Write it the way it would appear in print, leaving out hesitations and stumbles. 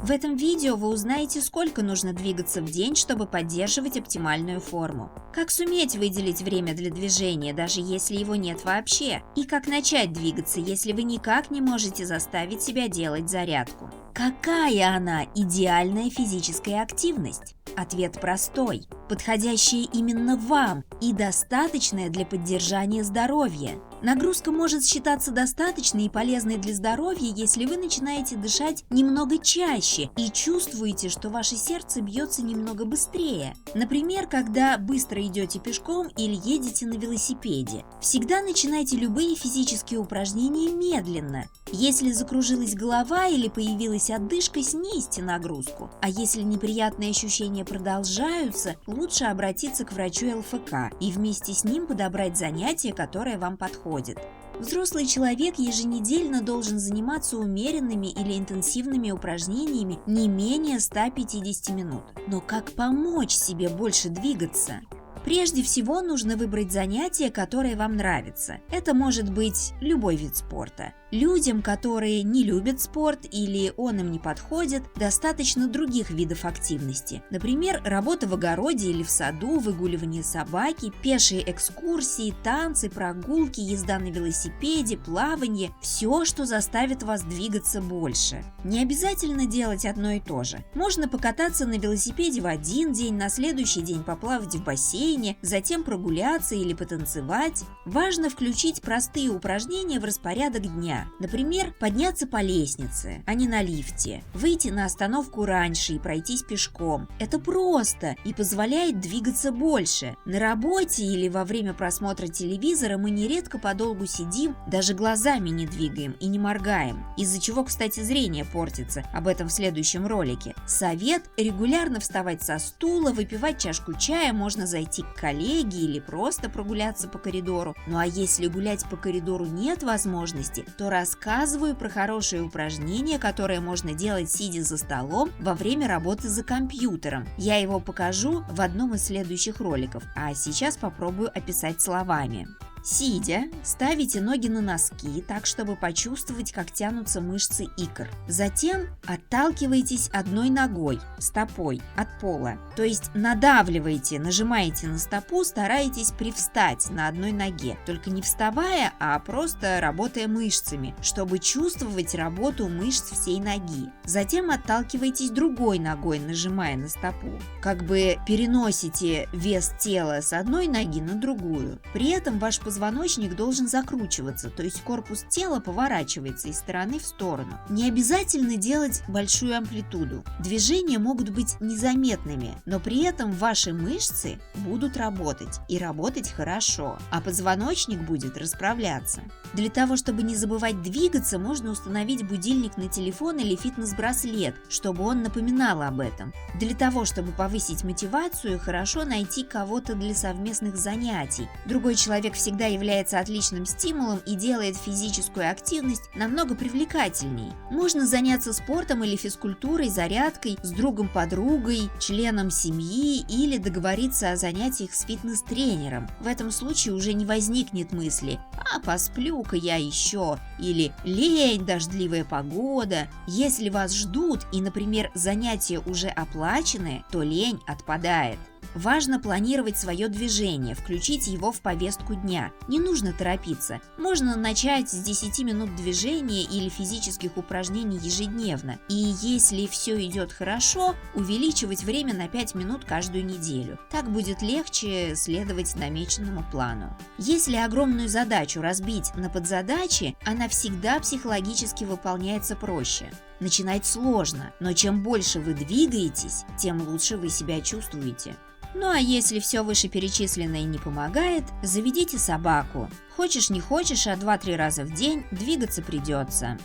В этом видео вы узнаете, сколько нужно двигаться в день, чтобы поддерживать оптимальную форму, как суметь выделить время для движения, даже если его нет вообще, и как начать двигаться, если вы никак не можете заставить себя делать зарядку. Какая она идеальная физическая активность? Ответ простой: подходящая именно вам и достаточная для поддержания здоровья. Нагрузка может считаться достаточной и полезной для здоровья, если вы начинаете дышать немного чаще и чувствуете, что ваше сердце бьется немного быстрее. Например, когда быстро идете пешком или едете на велосипеде. Всегда начинайте любые физические упражнения медленно. Если закружилась голова или появилась одышка, снизьте нагрузку. А если неприятные ощущения продолжаются, лучше обратиться к врачу ЛФК и вместе с ним подобрать занятие, которое вам подходит. Взрослый человек еженедельно должен заниматься умеренными или интенсивными упражнениями не менее 150 минут. Но как помочь себе больше двигаться? Прежде всего нужно выбрать занятие, которое вам нравится. Это может быть любой вид спорта. Людям, которые не любят спорт или он им не подходит, достаточно других видов активности. Например, работа в огороде или в саду, выгуливание собаки, пешие экскурсии, танцы, прогулки, езда на велосипеде, плавание – все, что заставит вас двигаться больше. Не обязательно делать одно и то же. Можно покататься на велосипеде в один день, на следующий день поплавать в бассейне, затем прогуляться или потанцевать. Важно включить простые упражнения в распорядок дня. Например, подняться по лестнице, а не на лифте, выйти на остановку раньше и пройтись пешком. Это просто и позволяет двигаться больше. На работе или во время просмотра телевизора мы нередко подолгу сидим, даже глазами не двигаем и не моргаем, из-за чего, кстати, зрение портится, об этом в следующем ролике. Совет: регулярно вставать со стула, выпивать чашку чая, можно зайти к коллеге или просто прогуляться по коридору. Ну а если гулять по коридору нет возможности, то рассказываю про хорошее упражнение, которое можно делать, сидя за столом во время работы за компьютером. Я его покажу в одном из следующих роликов, а сейчас попробую описать словами. Сидя, ставите ноги на носки так, чтобы почувствовать, как тянутся мышцы икр. Затем отталкиваетесь одной ногой, стопой, от пола. То есть надавливаете, нажимаете на стопу, стараетесь привстать на одной ноге. Только не вставая, а просто работая мышцами, чтобы чувствовать работу мышц всей ноги. Затем отталкиваетесь другой ногой, нажимая на стопу. Как бы переносите вес тела с одной ноги на другую. При этом ваш позвоночник должен закручиваться, то есть корпус тела поворачивается из стороны в сторону. Не обязательно делать большую амплитуду. Движения могут быть незаметными, но при этом ваши мышцы будут работать и работать хорошо, а позвоночник будет расправляться. Для того, чтобы не забывать двигаться, можно установить будильник на телефон или фитнес-браслет, чтобы он напоминал об этом. Для того, чтобы повысить мотивацию, хорошо найти кого-то для совместных занятий. Другой человек всегда является отличным стимулом и делает физическую активность намного привлекательней. Можно заняться спортом или физкультурой, зарядкой с другом-подругой, членом семьи или договориться о занятиях с фитнес-тренером. В этом случае уже не возникнет мысли: «А посплю-ка я еще» или «лень, дождливая погода». Если вас ждут и, например, занятия уже оплачены, то лень отпадает. Важно планировать свое движение, включить его в повестку дня. Не нужно торопиться. Можно начать с 10 минут движения или физических упражнений ежедневно. И если все идет хорошо, увеличивать время на 5 минут каждую неделю. Так будет легче следовать намеченному плану. Если огромную задачу разбить на подзадачи, она всегда психологически выполняется проще. Начинать сложно, но чем больше вы двигаетесь, тем лучше вы себя чувствуете. Ну а если все вышеперечисленное не помогает, заведите собаку. Хочешь не хочешь, а 2-3 раза в день двигаться придется.